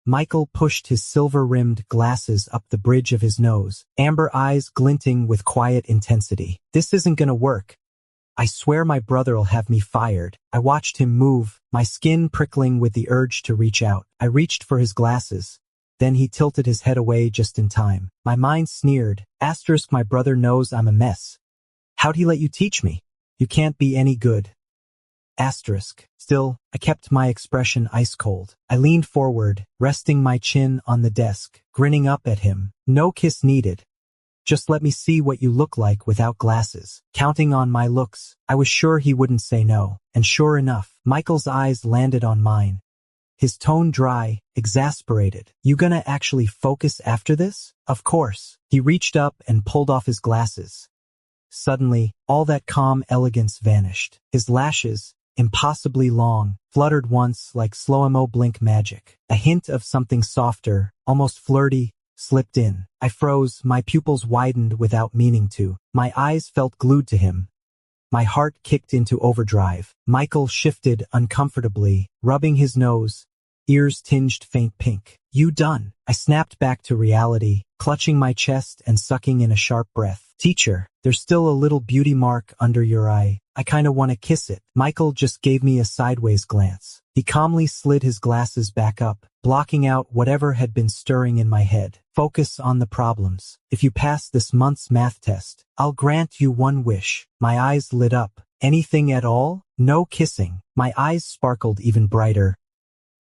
Michael pushed his silver-rimmed glasses up the bridge of his nose, amber eyes glinting with quiet intensity. This isn't gonna work. I swear my brother'll have me fired. I watched him move, my skin prickling with the urge to reach out. I reached for his glasses. Then he tilted his head away just in time. My mind sneered. Asterisk, my brother knows I'm a mess. How'd he let you teach me? You can't be any good. Asterisk. Still, I kept my expression ice cold. I leaned forward, resting my chin on the desk, grinning up at him. No kiss needed. Just let me see what you look like without glasses. Counting on my looks, I was sure he wouldn't say no. And sure enough, Michael's eyes landed on mine. His tone dry, exasperated. You gonna actually focus after this? Of course. He reached up and pulled off his glasses. Suddenly, all that calm elegance vanished. His lashes, impossibly long, fluttered once like slow-mo blink magic. A hint of something softer, almost flirty, slipped in. I froze, my pupils widened without meaning to. My eyes felt glued to him. My heart kicked into overdrive. Michael shifted uncomfortably, rubbing his nose, ears tinged faint pink. You done? I snapped back to reality, clutching my chest and sucking in a sharp breath. Teacher, there's still a little beauty mark under your eye. I kinda wanna kiss it. Michael just gave me a sideways glance. He calmly slid his glasses back up, blocking out whatever had been stirring in my head. Focus on the problems. If you pass this month's math test, I'll grant you one wish. My eyes lit up. Anything at all? No kissing. My eyes sparkled even brighter.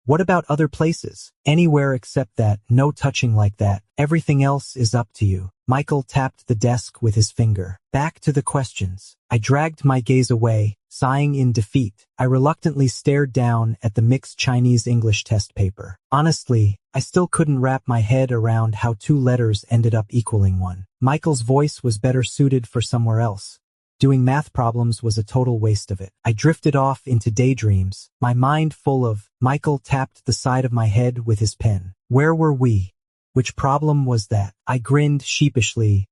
What about other places? Anywhere except that, no touching like that. Everything else is up to you. Michael tapped the desk with his finger. Back to the questions. I dragged my gaze away, sighing in defeat. I reluctantly stared down at the mixed Chinese-English test paper. Honestly, I still couldn't wrap my head around how 2 letters ended up equaling 1. Michael's voice was better suited for somewhere else. Doing math problems was a total waste of it. I drifted off into daydreams, my mind full of. Michael tapped the side of my head with his pen. Where were we? Which problem was that? I grinned sheepishly.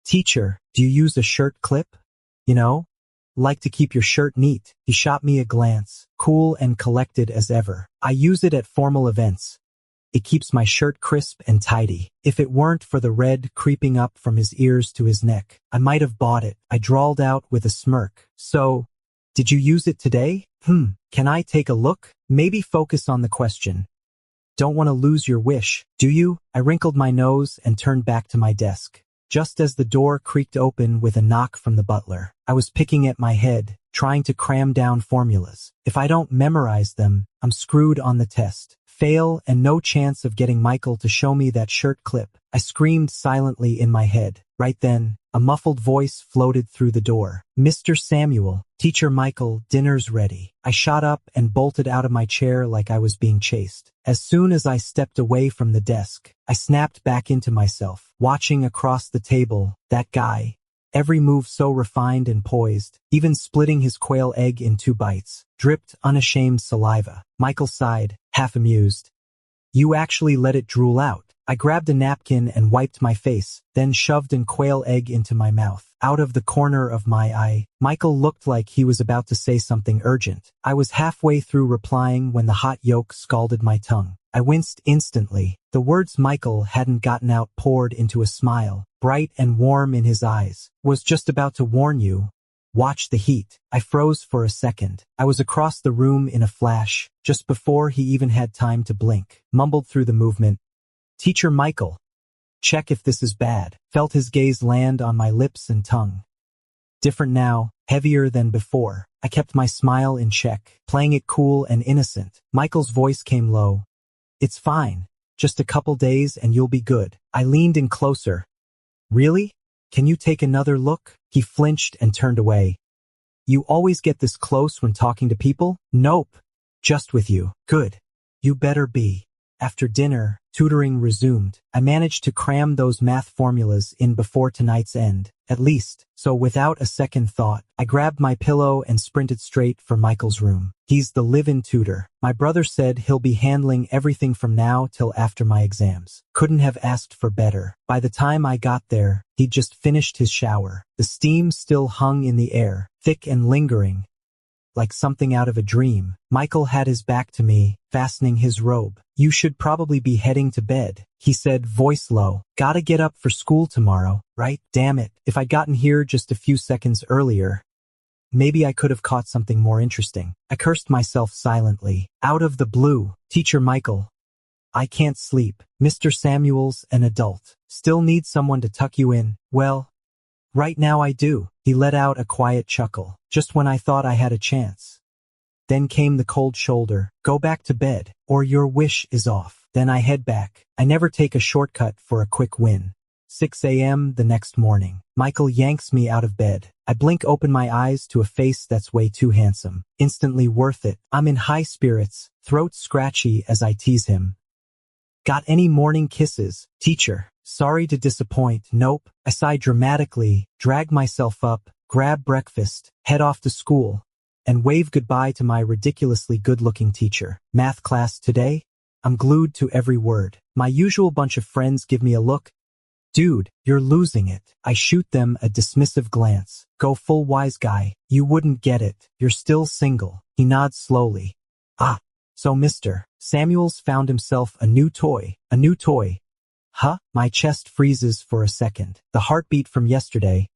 Teacher, do you use a shirt clip? You know? Like to keep your shirt neat. He shot me a glance, cool and collected as ever. I use it at formal events. It keeps my shirt crisp and tidy. If it weren't for the red creeping up from his ears to his neck, I might have bought it. I drawled out with a smirk. So, did you use it today? Can I take a look? Maybe focus on the question. Don't want to lose your wish, do you? I wrinkled my nose and turned back to my desk. Just as the door creaked open with a knock from the butler, I was picking at my head, trying to cram down formulas. If I don't memorize them, I'm screwed on the test. Fail and no chance of getting Michael to show me that shirt clip. I screamed silently in my head. Right then, a muffled voice floated through the door. Mr. Samuel, Teacher Michael, dinner's ready. I shot up and bolted out of my chair like I was being chased. As soon as I stepped away from the desk, I snapped back into myself, watching across the table, that guy. Every move so refined and poised, even splitting his quail egg in 2 bites, dripped unashamed saliva. Michael sighed, half amused. You actually let it drool out. I grabbed a napkin and wiped my face, then shoved an quail egg into my mouth. Out of the corner of my eye, Michael looked like he was about to say something urgent. I was halfway through replying when the hot yolk scalded my tongue. I winced instantly. The words Michael hadn't gotten out poured into a smile, bright and warm in his eyes. Was just about to warn you. Watch the heat. I froze for a second. I was across the room in a flash, just before he even had time to blink. Mumbled through the movement. Teacher Michael. Check if this is bad. Felt his gaze land on my lips and tongue. Different now, heavier than before. I kept my smile in check, playing it cool and innocent. Michael's voice came low. It's fine. Just a couple days and you'll be good. I leaned in closer. Really? Can you take another look? He flinched and turned away. You always get this close when talking to people? Nope. Just with you. Good. You better be. After dinner, tutoring resumed. I managed to cram those math formulas in before tonight's end, at least. So without a second thought, I grabbed my pillow and sprinted straight for Michael's room. He's the live-in tutor. My brother said he'll be handling everything from now till after my exams. Couldn't have asked for better. By the time I got there, he'd just finished his shower. The steam still hung in the air, thick and lingering, like something out of a dream. Michael had his back to me, fastening his robe. You should probably be heading to bed, he said, voice low. Gotta get up for school tomorrow, right? Damn it, if I'd gotten here just a few seconds earlier, maybe I could have caught something more interesting. I cursed myself silently. Out of the blue, Teacher Michael. I can't sleep. Mr. Samuel's an adult. Still need someone to tuck you in. Well, right now I do. He let out a quiet chuckle, just when I thought I had a chance. Then came the cold shoulder. Go back to bed, or your wish is off. Then I head back. I never take a shortcut for a quick win. 6 a.m. the next morning. Michael yanks me out of bed. I blink open my eyes to a face that's way too handsome. Instantly worth it. I'm in high spirits, throat scratchy as I tease him. Got any morning kisses, teacher? Sorry to disappoint. Nope. I sigh dramatically, drag myself up, grab breakfast, head off to school, and wave goodbye to my ridiculously good-looking teacher. Math class today? I'm glued to every word. My usual bunch of friends give me a look. Dude, you're losing it. I shoot them a dismissive glance. Go full wise guy. You wouldn't get it. You're still single. He nods slowly. Ah, so Mr. Samuels found himself a new toy. A new toy. Huh? My chest freezes for a second. The heartbeat from yesterday,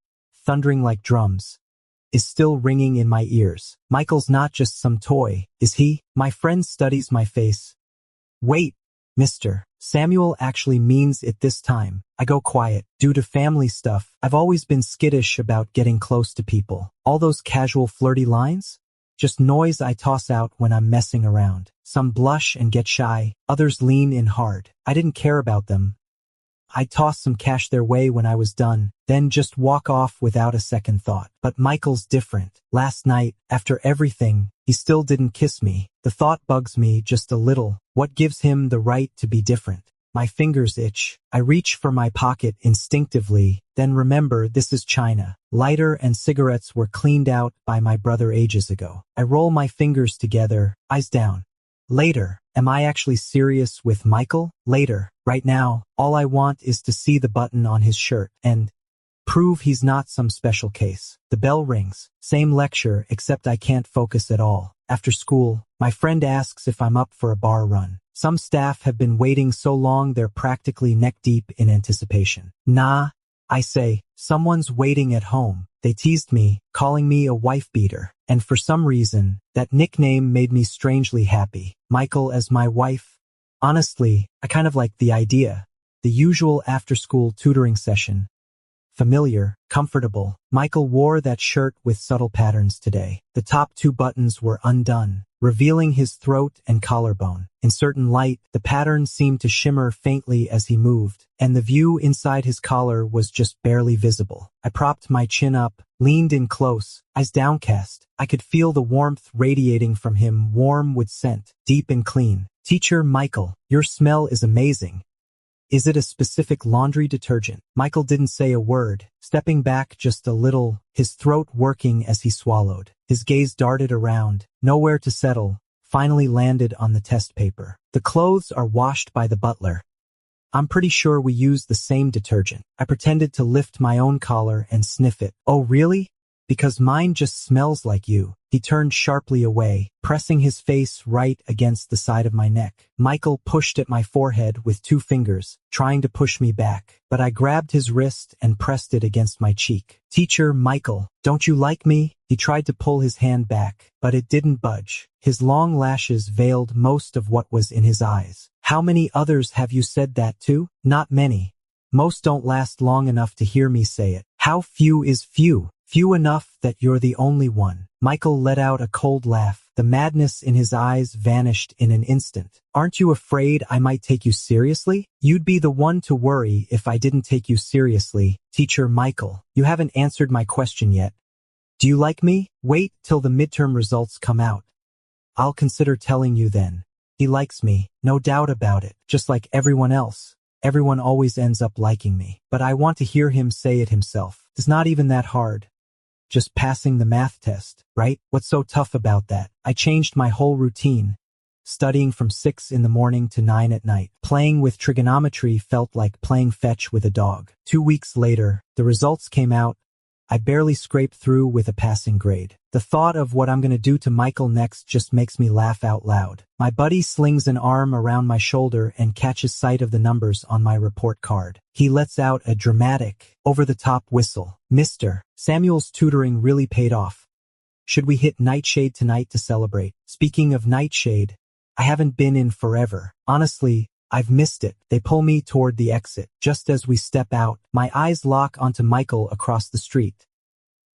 thundering like drums, is still ringing in my ears. Michael's not just some toy, is he? My friend studies my face. Wait, Mr. Samuel actually means it this time. I go quiet. Due to family stuff, I've always been skittish about getting close to people. All those casual flirty lines? Just noise I toss out when I'm messing around. Some blush and get shy, others lean in hard. I didn't care about them. I tossed some cash their way when I was done, then just walk off without a second thought. But Michael's different. Last night, after everything, he still didn't kiss me. The thought bugs me just a little. What gives him the right to be different? My fingers itch. I reach for my pocket instinctively, then remember this is China. Lighter and cigarettes were cleaned out by my brother ages ago. I roll my fingers together, eyes down. Later. Am I actually serious with Michael? Later. Right now, all I want is to see the button on his shirt and prove he's not some special case. The bell rings. Same lecture, except I can't focus at all. After school, my friend asks if I'm up for a bar run. Some staff have been waiting so long they're practically neck-deep in anticipation. Nah, I say, someone's waiting at home. They teased me, calling me a wife-beater, and for some reason, that nickname made me strangely happy. Michael as my wife? Honestly, I kind of like the idea. The usual after-school tutoring session. Familiar, comfortable. Michael wore that shirt with subtle patterns today. The top 2 buttons were undone, revealing his throat and collarbone. In certain light, the pattern seemed to shimmer faintly as he moved, and the view inside his collar was just barely visible. I propped my chin up, leaned in close, eyes downcast. I could feel the warmth radiating from him, warm with scent, deep and clean. Teacher Michael, your smell is amazing. Is it a specific laundry detergent? Michael didn't say a word, stepping back just a little, his throat working as he swallowed. His gaze darted around, nowhere to settle, finally landed on the test paper. The clothes are washed by the butler. I'm pretty sure we use the same detergent. I pretended to lift my own collar and sniff it. Oh really? Because mine just smells like you. He turned sharply away, pressing his face right against the side of my neck. Michael pushed at my forehead with 2 fingers, trying to push me back, but I grabbed his wrist and pressed it against my cheek. Teacher Michael, don't you like me? He tried to pull his hand back, but it didn't budge. His long lashes veiled most of what was in his eyes. How many others have you said that to? Not many. Most don't last long enough to hear me say it. How few is few? Few enough that you're the only one. Michael let out a cold laugh. The madness in his eyes vanished in an instant. Aren't you afraid I might take you seriously? You'd be the one to worry if I didn't take you seriously. Teacher Michael, you haven't answered my question yet. Do you like me? Wait till the midterm results come out. I'll consider telling you then. He likes me, no doubt about it, just like everyone else. Everyone always ends up liking me, but I want to hear him say it himself. It's not even that hard. Just passing the math test, right? What's so tough about that? I changed my whole routine. Studying from 6 in the morning to 9 at night. Playing with trigonometry felt like playing fetch with a dog. 2 weeks later, the results came out. I barely scraped through with a passing grade. The thought of what I'm gonna do to Michael next just makes me laugh out loud. My buddy slings an arm around my shoulder and catches sight of the numbers on my report card. He lets out a dramatic, over-the-top whistle. Mr. Samuel's tutoring really paid off. Should we hit Nightshade tonight to celebrate? Speaking of Nightshade, I haven't been in forever. Honestly, I've missed it. They pull me toward the exit. Just as we step out, my eyes lock onto Michael across the street.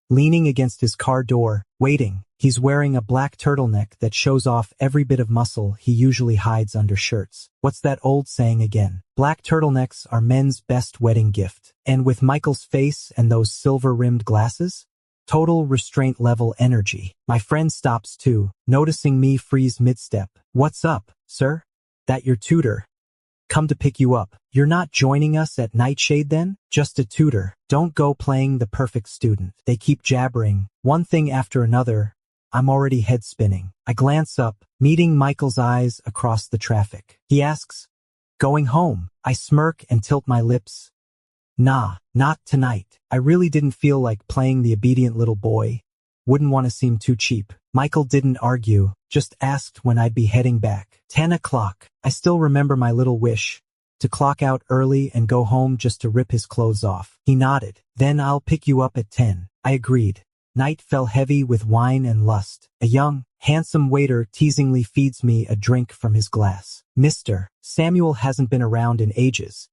Leaning against his car door, waiting. He's wearing a black turtleneck that shows off every bit of muscle he usually hides under shirts. What's that old saying again? Black turtlenecks are men's best wedding gift. And with Michael's face and those silver-rimmed glasses, total restraint level energy. My friend stops too, noticing me freeze mid-step. What's up, sir? That your tutor? Come to pick you up. You're not joining us at Nightshade then? Just a tutor. Don't go playing the perfect student. They keep jabbering, one thing after another. I'm already head spinning. I glance up, meeting Michael's eyes across the traffic. He asks, "Going home?" I smirk and tilt my lips. Nah, not tonight. I really didn't feel like playing the obedient little boy. Wouldn't want to seem too cheap. Michael didn't argue, just asked when I'd be heading back. 10 o'clock. I still remember my little wish, to clock out early and go home just to rip his clothes off. He nodded. Then I'll pick you up at 10. I agreed. Night fell heavy with wine and lust. A young, handsome waiter teasingly feeds me a drink from his glass. Mr. Samuel hasn't been around in ages.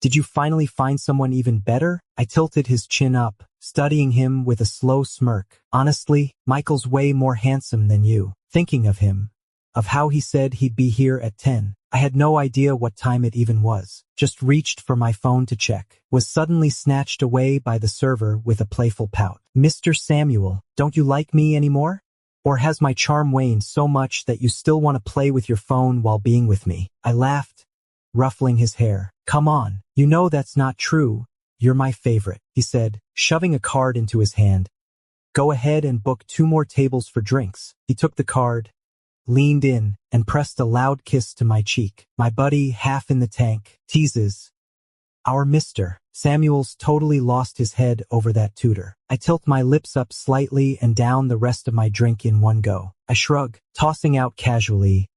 Did you finally find someone even better? I tilted his chin up, studying him with a slow smirk. Honestly, Michael's way more handsome than you. Thinking of him, of how he said he'd be here at 10. I had no idea what time it even was. Just reached for my phone to check. Was suddenly snatched away by the server with a playful pout. Mr. Samuel, don't you like me anymore? Or has my charm waned so much that you still want to play with your phone while being with me? I laughed, ruffling his hair. Come on, you know that's not true. You're my favorite, he said, shoving a card into his hand. Go ahead and book 2 more tables for drinks. He took the card, leaned in, and pressed a loud kiss to my cheek. My buddy, half in the tank, teases. Our Mr. Samuel's totally lost his head over that tutor. I tilt my lips up slightly and down the rest of my drink in one go. I shrug, tossing out casually.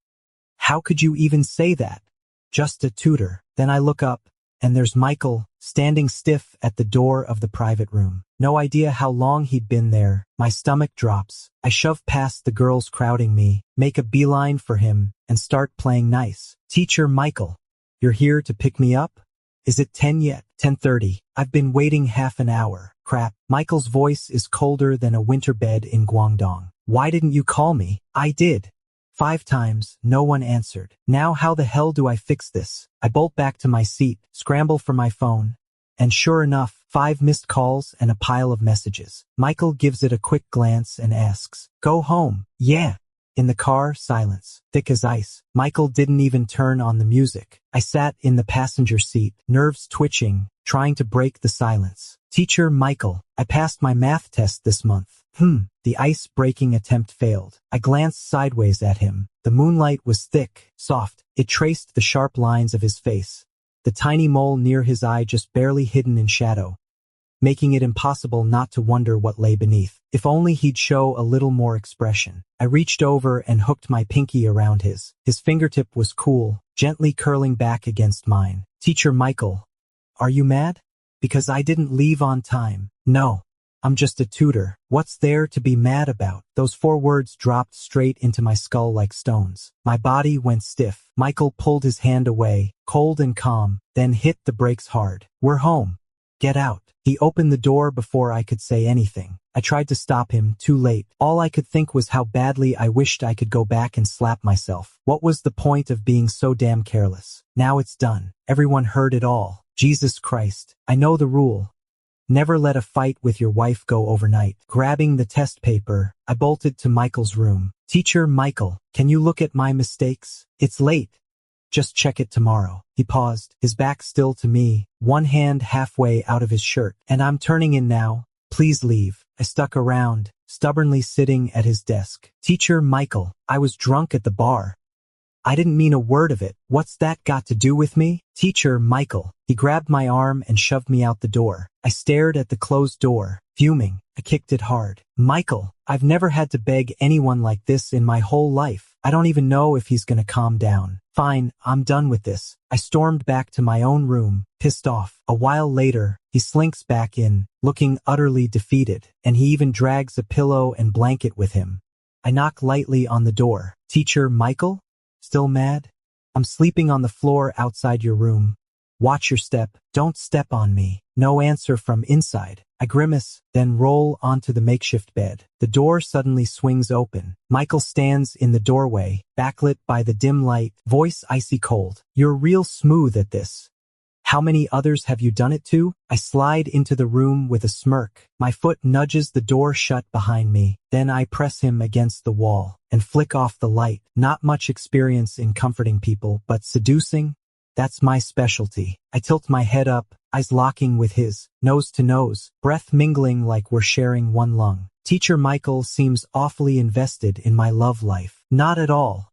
How could you even say that? Just a tutor. Then I look up, and there's Michael, standing stiff at the door of the private room. No idea how long he'd been there. My stomach drops. I shove past the girls crowding me, make a beeline for him, and start playing nice. Teacher Michael, you're here to pick me up? Is it 10 yet? 10:30. I've been waiting half an hour. Crap. Michael's voice is colder than a winter bed in Guangdong. Why didn't you call me? I did. 5 times, no one answered. Now how the hell do I fix this? I bolt back to my seat, scramble for my phone, and sure enough, 5 missed calls and a pile of messages. Michael gives it a quick glance and asks, "Go home?" "Yeah." In the car, silence, thick as ice. Michael didn't even turn on the music. I sat in the passenger seat, nerves twitching, trying to break the silence. Teacher Michael, I passed my math test this month. The ice-breaking attempt failed. I glanced sideways at him. The moonlight was thick, soft. It traced the sharp lines of his face, the tiny mole near his eye just barely hidden in shadow, making it impossible not to wonder what lay beneath. If only he'd show a little more expression. I reached over and hooked my pinky around his. His fingertip was cool, gently curling back against mine. Teacher Michael, are you mad? Because I didn't leave on time. No. I'm just a tutor. What's there to be mad about? Those 4 words dropped straight into my skull like stones. My body went stiff. Michael pulled his hand away, cold and calm, then hit the brakes hard. We're home. Get out. He opened the door before I could say anything. I tried to stop him, too late. All I could think was how badly I wished I could go back and slap myself. What was the point of being so damn careless? Now it's done. Everyone heard it all. Jesus Christ. I know the rule. Never let a fight with your wife go overnight. Grabbing the test paper, I bolted to Michael's room. Teacher Michael, can you look at my mistakes? It's late. Just check it tomorrow. He paused, his back still to me, one hand halfway out of his shirt. And I'm turning in now. Please leave. I stuck around, stubbornly sitting at his desk. Teacher Michael, I was drunk at the bar. I didn't mean a word of it. What's that got to do with me? Teacher, Michael. He grabbed my arm and shoved me out the door. I stared at the closed door, fuming. I kicked it hard. Michael, I've never had to beg anyone like this in my whole life. I don't even know if he's gonna calm down. Fine, I'm done with this. I stormed back to my own room, pissed off. A while later, he slinks back in, looking utterly defeated, and he even drags a pillow and blanket with him. I knock lightly on the door. Teacher, Michael? Still mad? I'm sleeping on the floor outside your room. Watch your step. Don't step on me. No answer from inside. I grimace, then roll onto the makeshift bed. The door suddenly swings open. Michael stands in the doorway, backlit by the dim light, voice icy cold. You're real smooth at this. How many others have you done it to? I slide into the room with a smirk. My foot nudges the door shut behind me. Then I press him against the wall and flick off the light. Not much experience in comforting people, but seducing? That's my specialty. I tilt my head up, eyes locking with his, nose to nose, breath mingling like we're sharing one lung. Teacher Michael seems awfully invested in my love life. Not at all.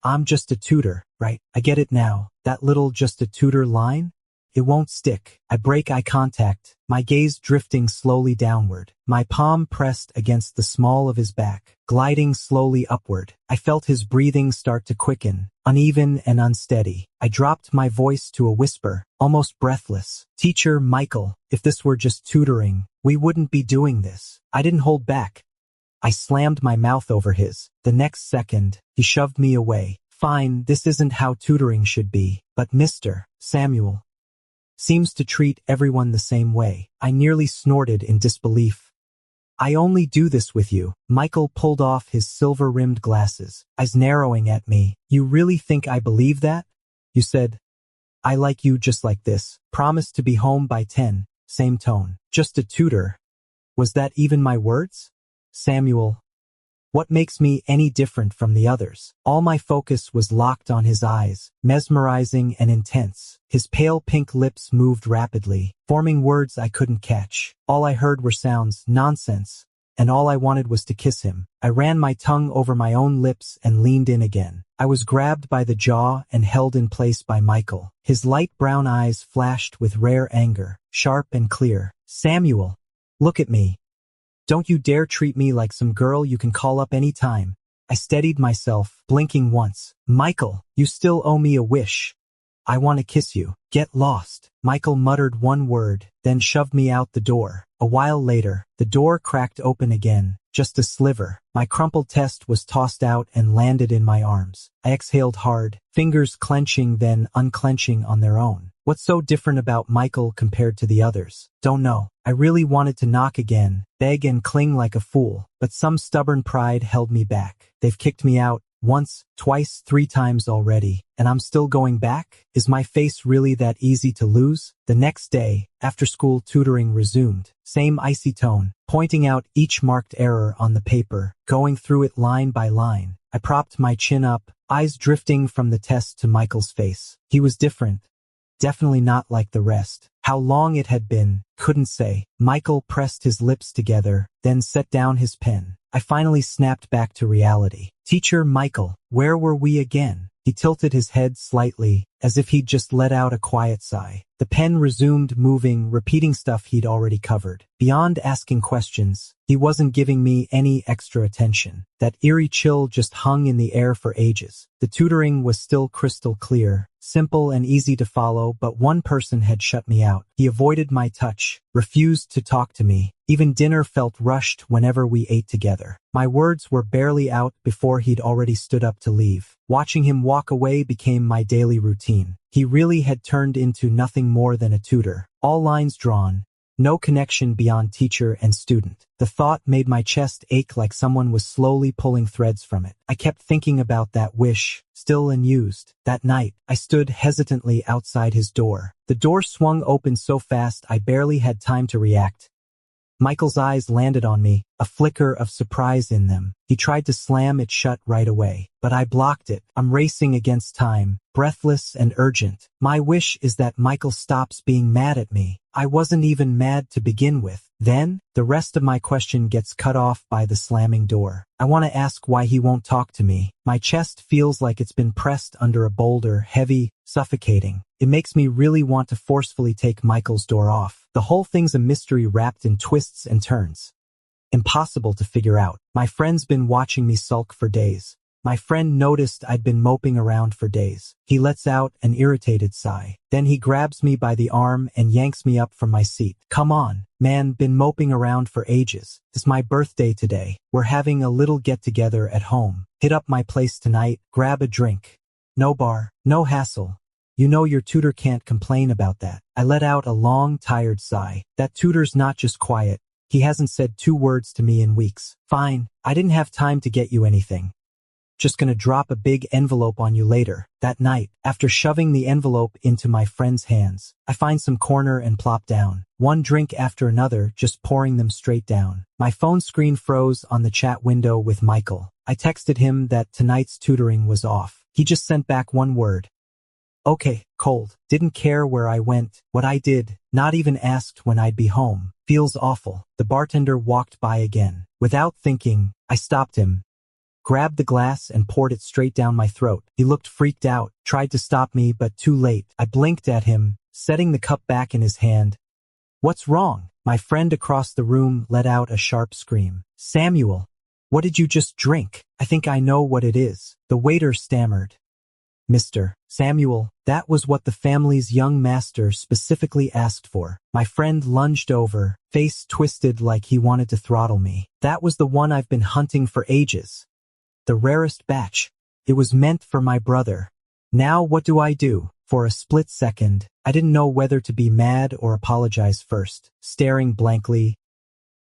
I'm just a tutor, right? I get it now. That little just a tutor line? It won't stick. I break eye contact, my gaze drifting slowly downward, my palm pressed against the small of his back, gliding slowly upward. I felt his breathing start to quicken, uneven and unsteady. I dropped my voice to a whisper, almost breathless. Teacher Michael, if this were just tutoring, we wouldn't be doing this. I didn't hold back. I slammed my mouth over his. The next second, he shoved me away. Fine, this isn't how tutoring should be, but Mr. Samuel seems to treat everyone the same way. I nearly snorted in disbelief. I only do this with you. Michael pulled off his silver-rimmed glasses, eyes narrowing at me. You really think I believe that? You said, I like you just like this. Promise to be home by 10. Same tone. Just a tutor. Was that even my words? Samuel. What makes me any different from the others? All my focus was locked on his eyes, mesmerizing and intense. His pale pink lips moved rapidly, forming words I couldn't catch. All I heard were sounds, nonsense, and all I wanted was to kiss him. I ran my tongue over my own lips and leaned in again. I was grabbed by the jaw and held in place by Michael. His light brown eyes flashed with rare anger, sharp and clear. Samuel, look at me. Don't you dare treat me like some girl you can call up any time. I steadied myself, blinking once. Michael, you still owe me a wish. I want to kiss you. Get lost. Michael muttered one word, then shoved me out the door. A while later, the door cracked open again, just a sliver. My crumpled test was tossed out and landed in my arms. I exhaled hard, fingers clenching then unclenching on their own. What's so different about Michael compared to the others? Don't know. I really wanted to knock again, beg and cling like a fool, but some stubborn pride held me back. They've kicked me out, once, twice, 3 times already, and I'm still going back? Is my face really that easy to lose? The next day, after school tutoring resumed. Same icy tone, pointing out each marked error on the paper, going through it line by line. I propped my chin up, eyes drifting from the test to Michael's face. He was different. Definitely not like the rest. How long it had been, couldn't say. Michael pressed his lips together, then set down his pen. I finally snapped back to reality. Teacher Michael, where were we again? He tilted his head slightly, as if he'd just let out a quiet sigh. The pen resumed moving, repeating stuff he'd already covered. Beyond asking questions, he wasn't giving me any extra attention. That eerie chill just hung in the air for ages. The tutoring was still crystal clear, simple and easy to follow, but one person had shut me out. He avoided my touch, refused to talk to me. Even dinner felt rushed whenever we ate together. My words were barely out before he'd already stood up to leave. Watching him walk away became my daily routine. He really had turned into nothing more than a tutor. All lines drawn. No connection beyond teacher and student. The thought made my chest ache like someone was slowly pulling threads from it. I kept thinking about that wish, still unused. That night, I stood hesitantly outside his door. The door swung open so fast I barely had time to react. Michael's eyes landed on me, a flicker of surprise in them. He tried to slam it shut right away, but I blocked it. I'm racing against time, breathless and urgent. My wish is that Michael stops being mad at me. I wasn't even mad to begin with. Then, the rest of my question gets cut off by the slamming door. I want to ask why he won't talk to me. My chest feels like it's been pressed under a boulder, heavy, suffocating. It makes me really want to forcefully take Michael's door off. The whole thing's a mystery wrapped in twists and turns. Impossible to figure out. My friend's been watching me sulk for days. My friend noticed I'd been moping around for days. He lets out an irritated sigh. Then he grabs me by the arm and yanks me up from my seat. Come on, man, been moping around for ages. It's my birthday today. We're having a little get-together at home. Hit up my place tonight, grab a drink. No bar, no hassle. You know your tutor can't complain about that. I let out a long, tired sigh. That tutor's not just quiet. He hasn't said 2 words to me in weeks. Fine, I didn't have time to get you anything. Just gonna drop a big envelope on you later. That night, after shoving the envelope into my friend's hands, I find some corner and plop down. One drink after another, just pouring them straight down. My phone screen froze on the chat window with Michael. I texted him that tonight's tutoring was off. He just sent back 1 word. Okay, cold. Didn't care where I went, what I did, not even asked when I'd be home. Feels awful. The bartender walked by again. Without thinking, I stopped him, grabbed the glass and poured it straight down my throat. He looked freaked out, tried to stop me, but too late. I blinked at him, setting the cup back in his hand. What's wrong? My friend across the room let out a sharp scream. Samuel, what did you just drink? I think I know what it is. The waiter stammered. Mr. Samuel, that was what the family's young master specifically asked for. My friend lunged over, face twisted like he wanted to throttle me. That was the one I've been hunting for ages. The rarest batch. It was meant for my brother. Now what do I do? For a split second, I didn't know whether to be mad or apologize first. Staring blankly.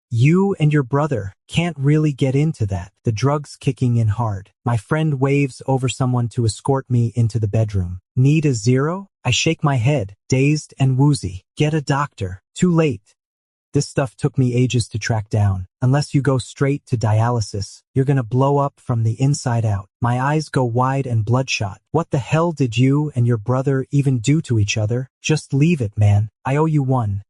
You and your brother can't really get into that. The drug's kicking in hard. My friend waves over someone to escort me into the bedroom. Need a zero? I shake my head, dazed and woozy. Get a doctor. Too late. This stuff took me ages to track down. Unless you go straight to dialysis, you're gonna blow up from the inside out. My eyes go wide and bloodshot. What the hell did you and your brother even do to each other? Just leave it, man. I owe you one.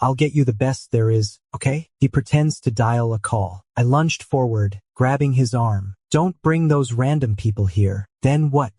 I'll get you the best there is, okay? He pretends to dial a call. I lunged forward, grabbing his arm. Don't bring those random people here. Then what?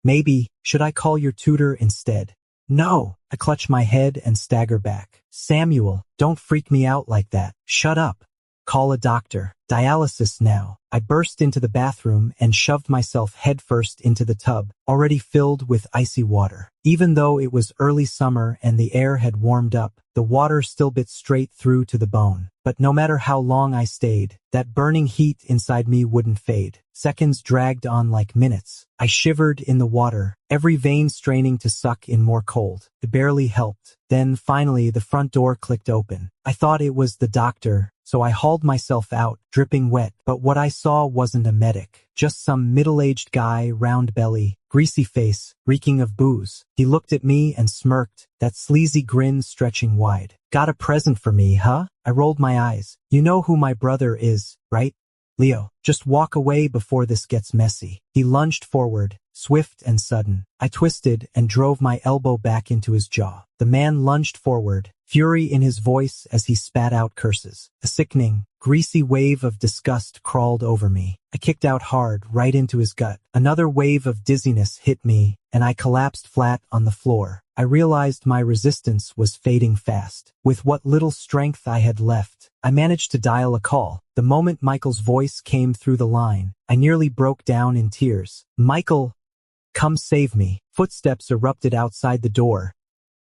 Maybe, should I call your tutor instead? No. I clutch my head and stagger back. Samuel, don't freak me out like that. Shut up. Call a doctor. Dialysis now. I burst into the bathroom and shoved myself headfirst into the tub, already filled with icy water. Even though it was early summer and the air had warmed up, the water still bit straight through to the bone. But no matter how long I stayed, that burning heat inside me wouldn't fade. Seconds dragged on like minutes. I shivered in the water, every vein straining to suck in more cold. It barely helped. Then, finally, the front door clicked open. I thought it was the doctor, so I hauled myself out, dripping wet. But what I saw wasn't a medic. Just some middle-aged guy, round belly, greasy face, reeking of booze. He looked at me and smirked, that sleazy grin stretching wide. Got a present for me, huh? I rolled my eyes. You know who my brother is, right? Leo, just walk away before this gets messy. He lunged forward, swift and sudden. I twisted and drove my elbow back into his jaw. The man lunged forward, fury in his voice as he spat out curses. A sickening, greasy wave of disgust crawled over me. I kicked out hard, right into his gut. Another wave of dizziness hit me, and I collapsed flat on the floor. I realized my resistance was fading fast. With what little strength I had left, I managed to dial a call. The moment Michael's voice came through the line, I nearly broke down in tears. Michael, come save me. Footsteps erupted outside the door,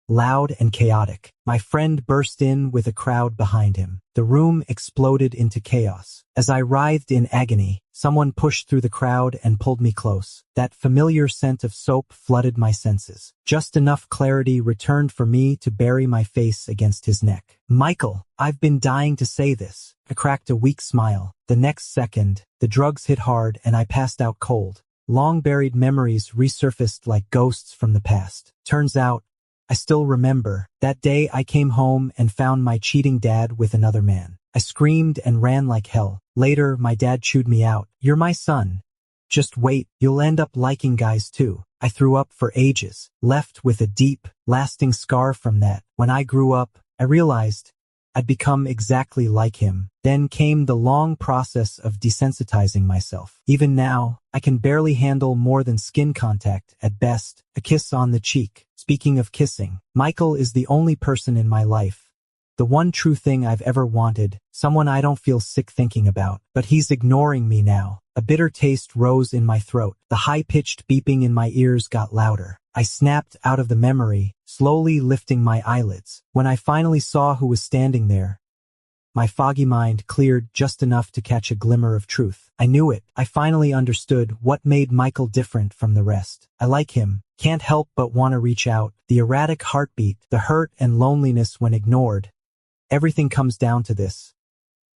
loud and chaotic. My friend burst in with a crowd behind him. The room exploded into chaos. As I writhed in agony, someone pushed through the crowd and pulled me close. That familiar scent of soap flooded my senses. Just enough clarity returned for me to bury my face against his neck. Michael, I've been dying to say this. I cracked a weak smile. The next second, the drugs hit hard and I passed out cold. Long-buried memories resurfaced like ghosts from the past. Turns out, I still remember. That day I came home and found my cheating dad with another man. I screamed and ran like hell. Later, my dad chewed me out. You're my son. Just wait, you'll end up liking guys too. I threw up for ages, left with a deep, lasting scar from that. When I grew up, I realized I'd become exactly like him. Then came the long process of desensitizing myself. Even now, I can barely handle more than skin contact, at best, a kiss on the cheek. Speaking of kissing, Michael is the only person in my life. The one true thing I've ever wanted, someone I don't feel sick thinking about. But he's ignoring me now. A bitter taste rose in my throat. The high-pitched beeping in my ears got louder. I snapped out of the memory, slowly lifting my eyelids. When I finally saw who was standing there, my foggy mind cleared just enough to catch a glimmer of truth. I knew it. I finally understood what made Michael different from the rest. I like him. Can't help but want to reach out. The erratic heartbeat, the hurt and loneliness when ignored. Everything comes down to this.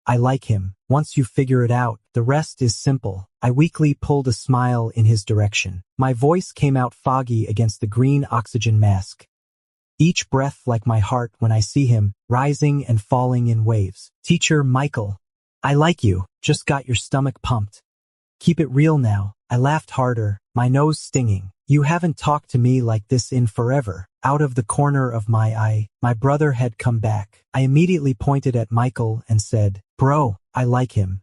I like him. Once you figure it out, the rest is simple. I weakly pulled a smile in his direction. My voice came out foggy against the green oxygen mask. Each breath like my heart when I see him, rising and falling in waves. Teacher Michael, I like you. Just got your stomach pumped. Keep it real now. I laughed harder, my nose stinging. You haven't talked to me like this in forever. Out of the corner of my eye, my brother had come back. I immediately pointed at Michael and said, Bro, I like him.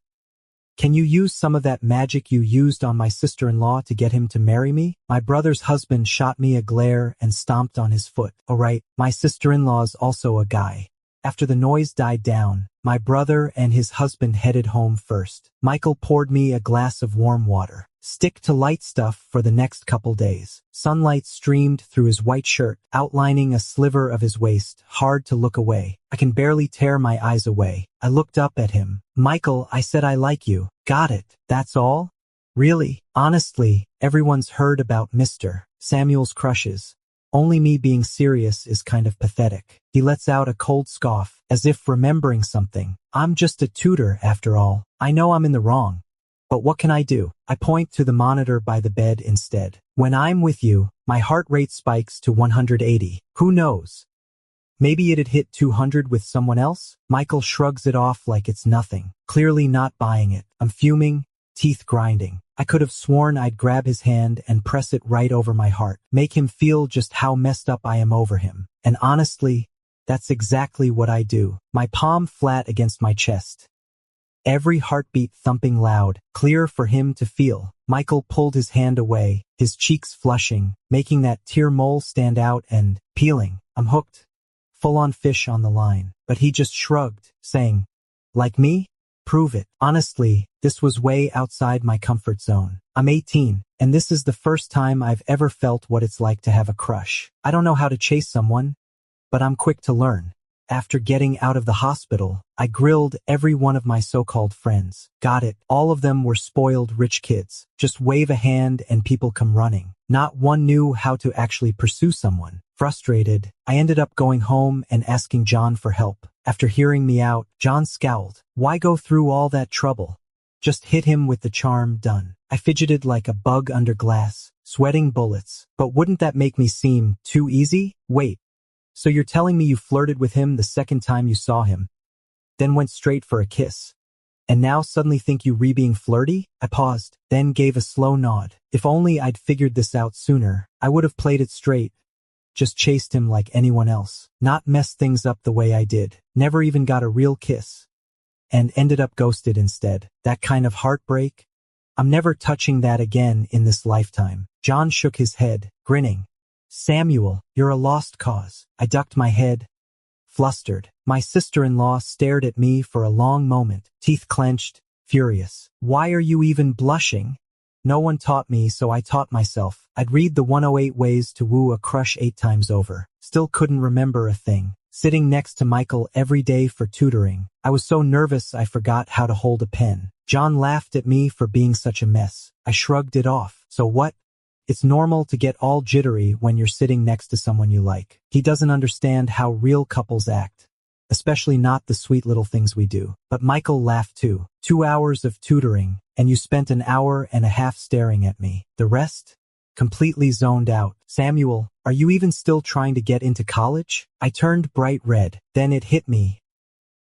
Can you use some of that magic you used on my sister-in-law to get him to marry me? My brother's husband shot me a glare and stomped on his foot. Oh right, my sister-in-law's also a guy. After the noise died down, my brother and his husband headed home first. Michael poured me a glass of warm water. Stick to light stuff for the next couple days. Sunlight streamed through his white shirt, outlining a sliver of his waist, hard to look away. I can barely tear my eyes away. I looked up at him. Michael, I said I like you. Got it. That's all? Really? Honestly, everyone's heard about Mr. Samuel's crushes. Only me being serious is kind of pathetic. He lets out a cold scoff, as if remembering something. I'm just a tutor, after all. I know I'm in the wrong. But what can I do? I point to the monitor by the bed instead. When I'm with you, my heart rate spikes to 180. Who knows? Maybe it'd hit 200 with someone else? Michael shrugs it off like it's nothing, clearly not buying it. I'm fuming, teeth grinding. I could have sworn I'd grab his hand and press it right over my heart, make him feel just how messed up I am over him. And honestly, that's exactly what I do. My palm flat against my chest. Every heartbeat thumping loud, clear for him to feel. Michael pulled his hand away, his cheeks flushing, making that tear mole stand out and peeling. I'm hooked. Full-on fish on the line. But he just shrugged, saying, Like me? Prove it. Honestly, this was way outside my comfort zone. I'm 18, and this is the first time I've ever felt what it's like to have a crush. I don't know how to chase someone, but I'm quick to learn. After getting out of the hospital, I grilled every one of my so-called friends. Got it. All of them were spoiled rich kids. Just wave a hand and people come running. Not one knew how to actually pursue someone. Frustrated, I ended up going home and asking John for help. After hearing me out, John scowled. Why go through all that trouble? Just hit him with the charm, done. I fidgeted like a bug under glass, sweating bullets. But wouldn't that make me seem too easy? Wait. So you're telling me you flirted with him the second time you saw him, then went straight for a kiss, and now suddenly think you being flirty? I paused, then gave a slow nod. If only I'd figured this out sooner, I would have played it straight. Just chased him like anyone else, not messed things up the way I did. Never even got a real kiss. And ended up ghosted instead. That kind of heartbreak? I'm never touching that again in this lifetime. John shook his head, grinning. Samuel, you're a lost cause. I ducked my head, flustered. My sister-in-law stared at me for a long moment, teeth clenched, furious. Why are you even blushing? No one taught me, so I taught myself. I'd read the 108 Ways to Woo a Crush 8 times over. Still couldn't remember a thing. Sitting next to Michael every day for tutoring, I was so nervous I forgot how to hold a pen. John laughed at me for being such a mess. I shrugged it off. So what? It's normal to get all jittery when you're sitting next to someone you like. He doesn't understand how real couples act, especially not the sweet little things we do. But Michael laughed too. 2 hours of tutoring, and you spent an hour and a half staring at me. The rest? Completely zoned out. Samuel, are you even still trying to get into college? I turned bright red. Then it hit me.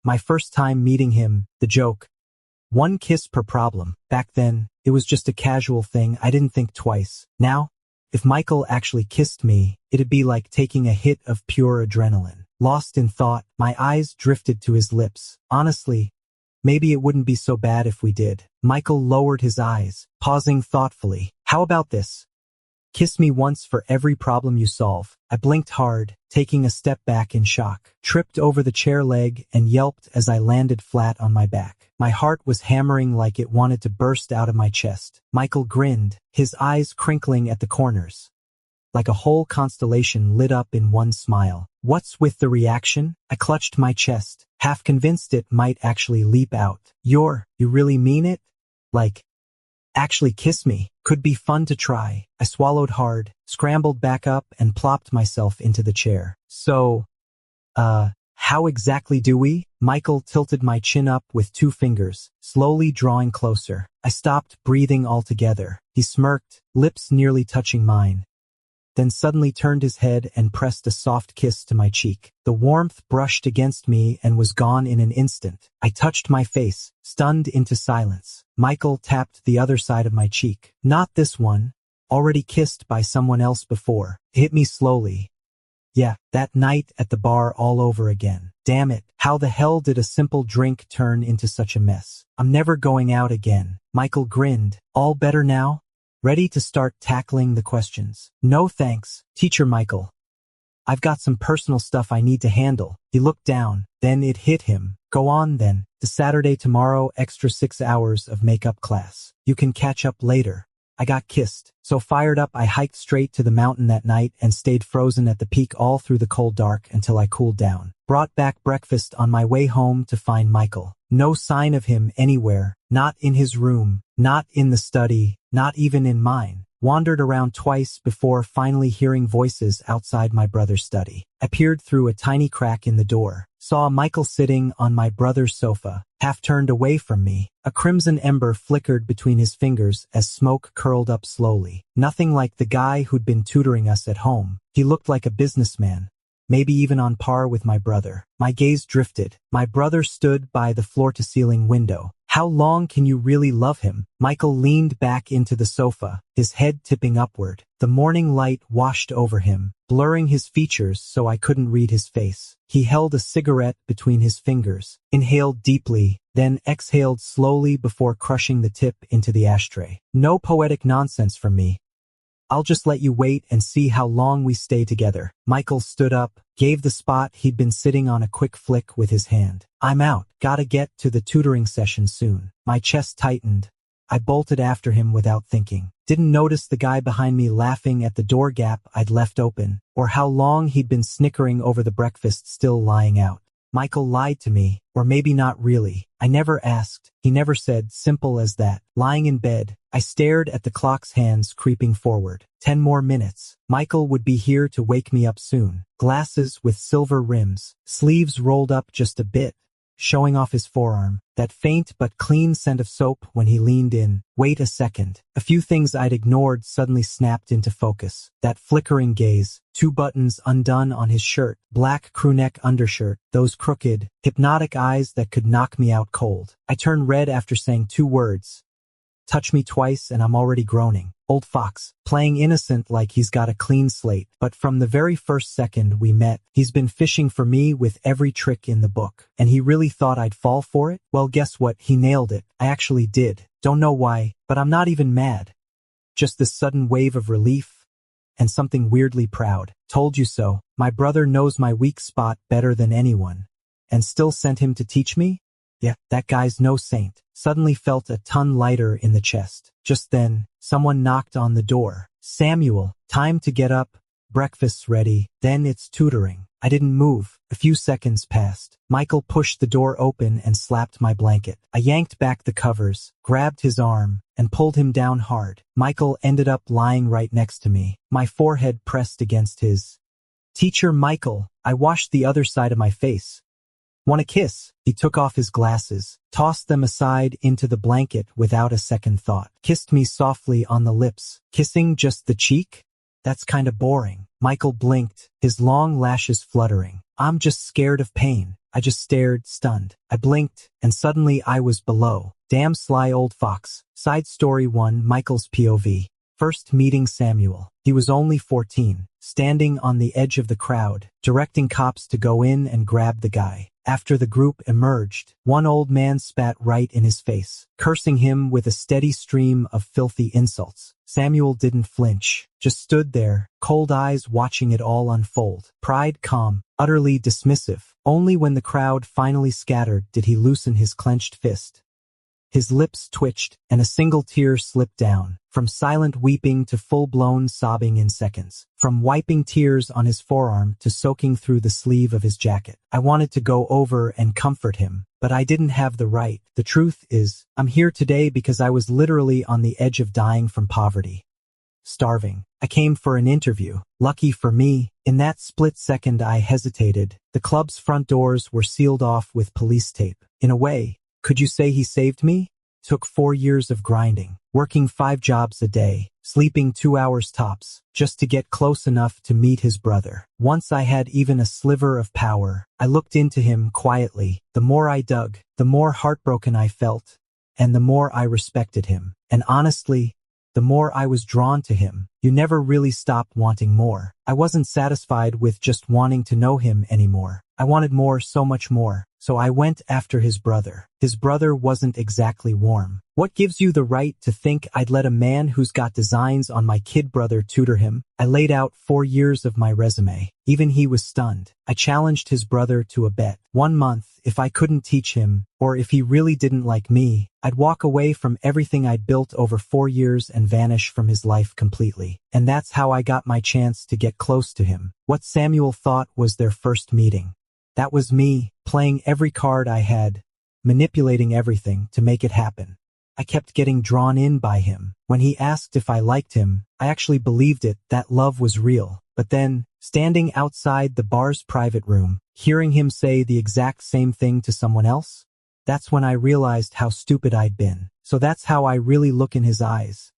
My first time meeting him, the joke. One kiss per problem. Back then, it was just a casual thing. I didn't think twice. Now, if Michael actually kissed me, it'd be like taking a hit of pure adrenaline. Lost in thought, my eyes drifted to his lips. Honestly, maybe it wouldn't be so bad if we did. Michael lowered his eyes, pausing thoughtfully. How about this? Kiss me once for every problem you solve. I blinked hard, taking a step back in shock, tripped over the chair leg and yelped as I landed flat on my back. My heart was hammering like it wanted to burst out of my chest. Michael grinned, his eyes crinkling at the corners. Like a whole constellation lit up in one smile. What's with the reaction? I clutched my chest, half convinced it might actually leap out. You really mean it? Like, actually kiss me. Could be fun to try. I swallowed hard, scrambled back up and plopped myself into the chair. So, how exactly do we? Michael tilted my chin up with 2 fingers, slowly drawing closer. I stopped breathing altogether. He smirked, lips nearly touching mine, then suddenly turned his head and pressed a soft kiss to my cheek. The warmth brushed against me and was gone in an instant. I touched my face, stunned into silence. Michael tapped the other side of my cheek. Not this one, already kissed by someone else before. It hit me slowly. Yeah, that night at the bar all over again. Damn it, how the hell did a simple drink turn into such a mess? I'm never going out again. Michael grinned. All better now? Ready to start tackling the questions? No thanks, Teacher Michael. I've got some personal stuff I need to handle. He looked down, then it hit him. Go on then. The Saturday tomorrow, extra 6 hours of makeup class. You can catch up later. I got kissed. So fired up, I hiked straight to the mountain that night and stayed frozen at the peak all through the cold dark until I cooled down. Brought back breakfast on my way home to find Michael. No sign of him anywhere, not in his room, not in the study, not even in mine. Wandered around twice before finally hearing voices outside my brother's study. I peered through a tiny crack in the door, saw Michael sitting on my brother's sofa, half turned away from me. A crimson ember flickered between his fingers as smoke curled up slowly. Nothing like the guy who'd been tutoring us at home. He looked like a businessman, maybe even on par with my brother. My gaze drifted. My brother stood by the floor-to-ceiling window. How long can you really love him? Michael leaned back into the sofa, his head tipping upward. The morning light washed over him, blurring his features so I couldn't read his face. He held a cigarette between his fingers, inhaled deeply, then exhaled slowly before crushing the tip into the ashtray. No poetic nonsense from me. I'll just let you wait and see how long we stay together. Michael stood up, gave the spot he'd been sitting on a quick flick with his hand. I'm out. Gotta get to the tutoring session soon. My chest tightened. I bolted after him without thinking. Didn't notice the guy behind me laughing at the door gap I'd left open, or how long he'd been snickering over the breakfast still lying out. Michael lied to me, or maybe not really. I never asked. He never said. Simple as that. Lying in bed, I stared at the clock's hands creeping forward. 10 more minutes. Michael would be here to wake me up soon. Glasses with silver rims, sleeves rolled up just a bit, showing off his forearm. That faint but clean scent of soap when he leaned in. Wait a second. A few things I'd ignored suddenly snapped into focus. That flickering gaze, 2 buttons undone on his shirt, black crewneck undershirt, those crooked, hypnotic eyes that could knock me out cold. I turned red after saying 2 words. Touch me twice and I'm already groaning. Old fox, playing innocent like he's got a clean slate. But from the very first second we met, he's been fishing for me with every trick in the book. And he really thought I'd fall for it? Well, guess what? He nailed it. I actually did. Don't know why, but I'm not even mad. Just this sudden wave of relief and something weirdly proud. Told you so. My brother knows my weak spot better than anyone. And still sent him to teach me? Yeah, that guy's no saint. Suddenly felt a ton lighter in the chest. Just then, someone knocked on the door. Samuel, time to get up. Breakfast's ready. Then it's tutoring. I didn't move. A few seconds passed. Michael pushed the door open and slapped my blanket. I yanked back the covers, grabbed his arm, and pulled him down hard. Michael ended up lying right next to me, my forehead pressed against his. Teacher Michael, I washed the other side of my face. Want a kiss? He took off his glasses, tossed them aside into the blanket without a second thought. Kissed me softly on the lips. Kissing just the cheek? That's kinda boring. Michael blinked, his long lashes fluttering. I'm just scared of pain. I just stared, stunned. I blinked, and suddenly I was below. Damn sly old fox. Side story 1, Michael's POV. First meeting Samuel. He was only 14, standing on the edge of the crowd, directing cops to go in and grab the guy. After the group emerged, one old man spat right in his face, cursing him with a steady stream of filthy insults. Samuel didn't flinch, just stood there, cold eyes watching it all unfold. Pride calm, utterly dismissive. Only when the crowd finally scattered did he loosen his clenched fist. His lips twitched, and a single tear slipped down, from silent weeping to full-blown sobbing in seconds, from wiping tears on his forearm to soaking through the sleeve of his jacket. I wanted to go over and comfort him, but I didn't have the right. The truth is, I'm here today because I was literally on the edge of dying from poverty. Starving. I came for an interview. Lucky for me, in that split second I hesitated. The club's front doors were sealed off with police tape. In a way, could you say he saved me? Took 4 years of grinding, working 5 jobs a day, sleeping 2 hours tops, just to get close enough to meet his brother. Once I had even a sliver of power, I looked into him quietly. The more I dug, the more heartbroken I felt, and the more I respected him. And honestly, the more I was drawn to him. You never really stop wanting more. I wasn't satisfied with just wanting to know him anymore. I wanted more, so much more. So I went after his brother. His brother wasn't exactly warm. What gives you the right to think I'd let a man who's got designs on my kid brother tutor him? I laid out 4 years of my resume. Even he was stunned. I challenged his brother to a bet. 1 month, if I couldn't teach him, or if he really didn't like me, I'd walk away from everything I'd built over 4 years and vanish from his life completely. And that's how I got my chance to get close to him. What Samuel thought was their first meeting. That was me, playing every card I had, manipulating everything to make it happen. I kept getting drawn in by him. When he asked if I liked him, I actually believed it, that love was real. But then, standing outside the bar's private room, hearing him say the exact same thing to someone else, that's when I realized how stupid I'd been. So that's how I really look in his eyes.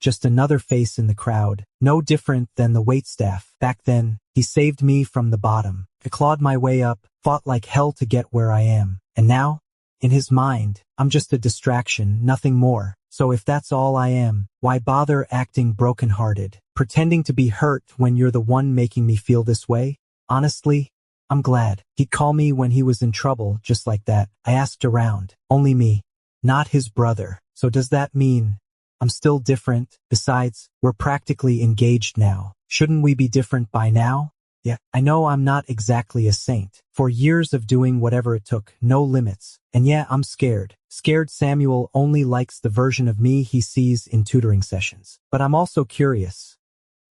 Just another face in the crowd, no different than the waitstaff. Back then, he saved me from the bottom. I clawed my way up, fought like hell to get where I am. And now, in his mind, I'm just a distraction, nothing more. So if that's all I am, why bother acting broken-hearted, pretending to be hurt when you're the one making me feel this way? Honestly, I'm glad. He'd call me when he was in trouble, just like that. I asked around. Only me, not his brother. So does that mean I'm still different? Besides, we're practically engaged now. Shouldn't we be different by now? Yeah, I know I'm not exactly a saint. 4 years of doing whatever it took, no limits. And yeah, I'm scared. Scared Samuel only likes the version of me he sees in tutoring sessions. But I'm also curious.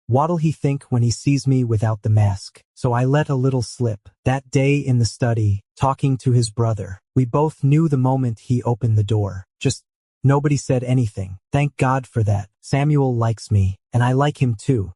What'll he think when he sees me without the mask? So I let a little slip. That day in the study, talking to his brother, we both knew the moment he opened the door. Just nobody said anything. Thank God for that. Samuel likes me, and I like him too.